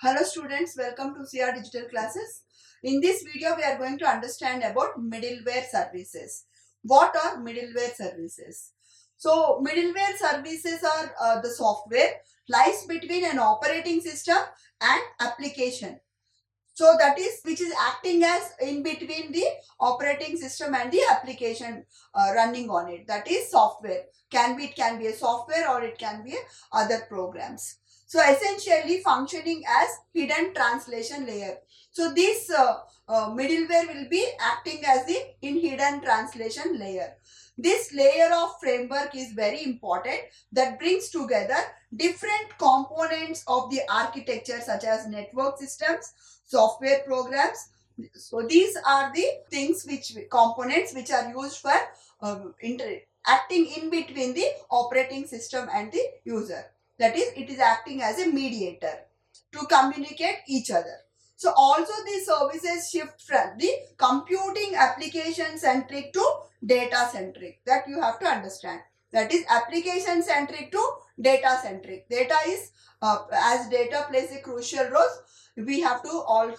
Hello students, welcome to CR Digital Classes. In this video, we are going to understand about middleware services. What are middleware services? So, middleware services are the software lies between an operating system and application. So, that is which is acting as in between the operating system and the application running on it. That is software. It can be a software or it can be other programs. So essentially functioning as hidden translation layer. So this middleware will be acting as the hidden translation layer. This layer of framework is very important that brings together different components of the architecture such as network systems, software programs. So these are the things which components which are used for acting in between the operating system and the user. That is, it is acting as a mediator to communicate each other. So also these services shift from the computing application centric to data centric. That you have to understand. That is application centric to data centric. Data is as data plays a crucial role. We have to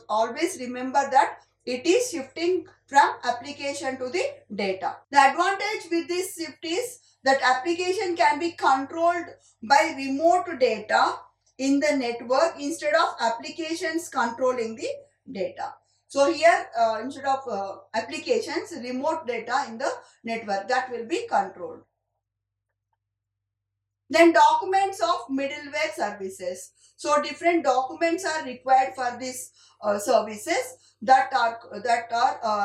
always remember that it is shifting from application to the data. The advantage with this shift is that application can be controlled by remote data in the network instead of applications controlling the data. So here instead of applications, remote data in the network that will be controlled. Then documents of middleware services. So different documents are required for these services that are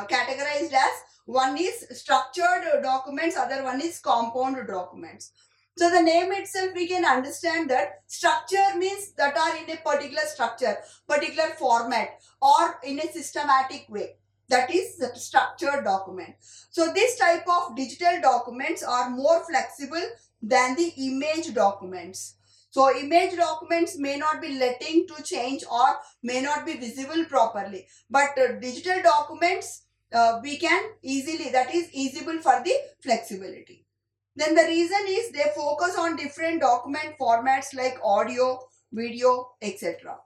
categorized as one is structured documents, other one is compound documents. So the name itself we can understand that structure means that are in a particular structure, particular format or in a systematic way. That is the structured document. So this type of digital documents are more flexible than the image documents. So image documents may not be letting to change or may not be visible properly. But digital documents we can easily, that is easable for the flexibility. Then the reason is they focus on different document formats like audio, video, etc.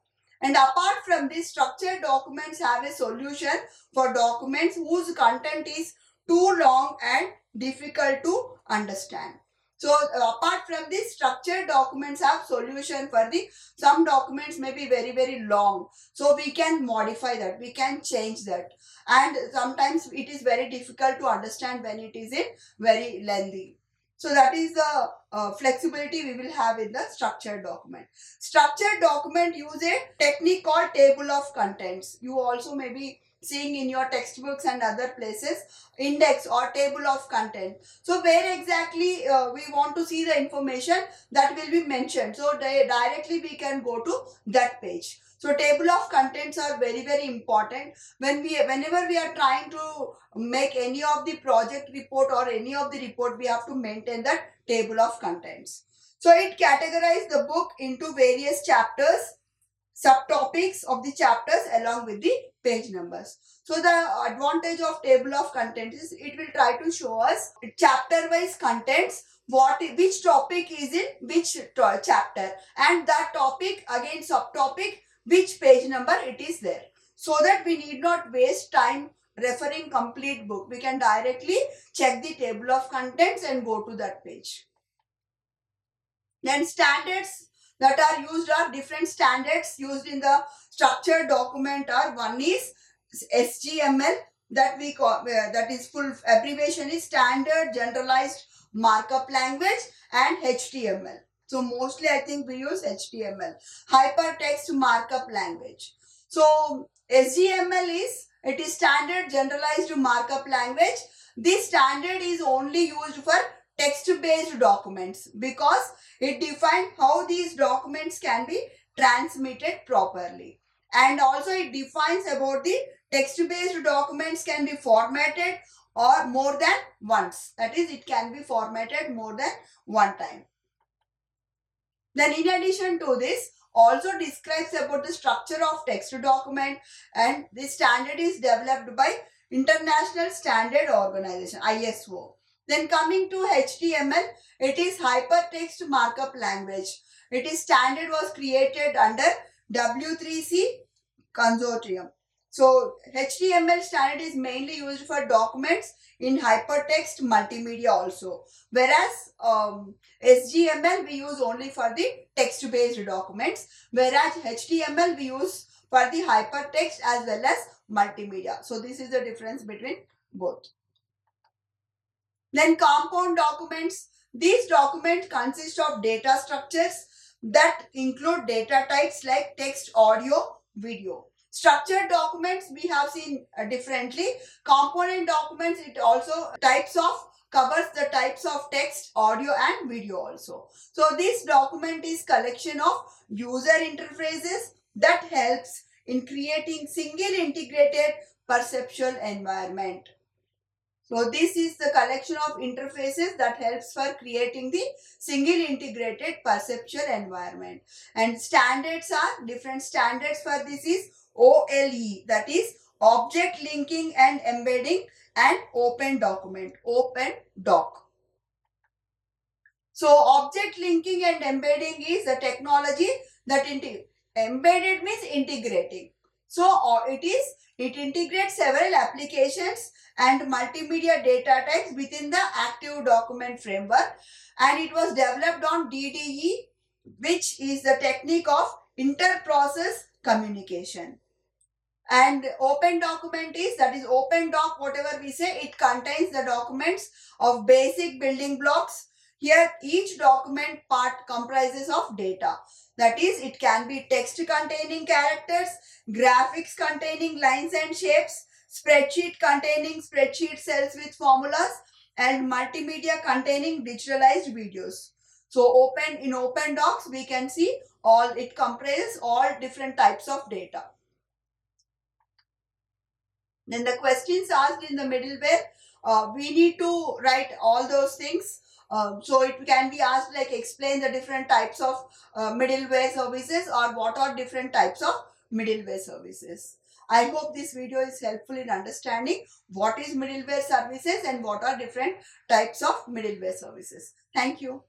And apart from this, structured documents have a solution for documents whose content is too long and difficult to understand. So apart from this, structured documents have solution for the some documents may be very long. So we can modify that, we can change that, and sometimes it is very difficult to understand when it is in very lengthy. So that is the flexibility we will have in the structured document. Structured document use a technique called table of contents. You also may be seeing in your textbooks and other places index or table of content. So where exactly we want to see the information that will be mentioned. So directly we can go to that page. So table of contents are very important whenever we are trying to make any of the project report or any of the report, we have to maintain that table of contents. So it categorizes the book into various chapters, subtopics of the chapters along with the page numbers. So the advantage of table of contents is it will try to show us chapter wise contents, which topic is in which chapter, and that topic again subtopic which page number it is there, so that we need not waste time referring complete book. We can directly check the table of contents and go to that page. Then standards that are used are different standards used in the structured document are one is SGML, that we call that is full abbreviation is standard generalized markup language, and HTML. So mostly I think we use HTML, hypertext markup language. So SGML is, it is standard generalized markup language. This standard is only used for text based documents because it defines how these documents can be transmitted properly, and also it defines about the text based documents can be formatted or more than once, that is it can be formatted more than one time. Then in addition to this, also describes about the structure of text document, and this standard is developed by International Standard Organization, ISO. Then coming to HTML, it is hypertext markup language. It is standard was created under W3C consortium. So HTML standard is mainly used for documents in hypertext multimedia also, whereas SGML we use only for the text based documents, whereas HTML we use for the hypertext as well as multimedia. So this is the difference between both. Then compound documents. These documents consist of data structures that include data types like text, audio, video. Structured documents we have seen differently. Component documents, it also types of covers the types of text, audio and video also. So this document is collection of user interfaces that helps in creating single integrated perceptual environment. So this is the collection of interfaces that helps for creating the single integrated perceptual environment. And standards are different standards for this is OLE, that is object linking and embedding, and open document, open doc. So object linking and embedding is the technology that embedded means integrating. So it integrates several applications and multimedia data types within the active document framework, and it was developed on DDE, which is the technique of inter-process communication. And open document is, that is open doc, whatever we say, it contains the documents of basic building blocks. Here each document part comprises of data, that is it can be text containing characters, graphics containing lines and shapes, spreadsheet containing spreadsheet cells with formulas, and multimedia containing digitalized videos. So in open docs we can see all, it comprises all different types of data. Then the questions asked in the middleware, we need to write all those things. So it can be asked like explain the different types of middleware services, or what are different types of middleware services. I hope this video is helpful in understanding what is middleware services and what are different types of middleware services. Thank you.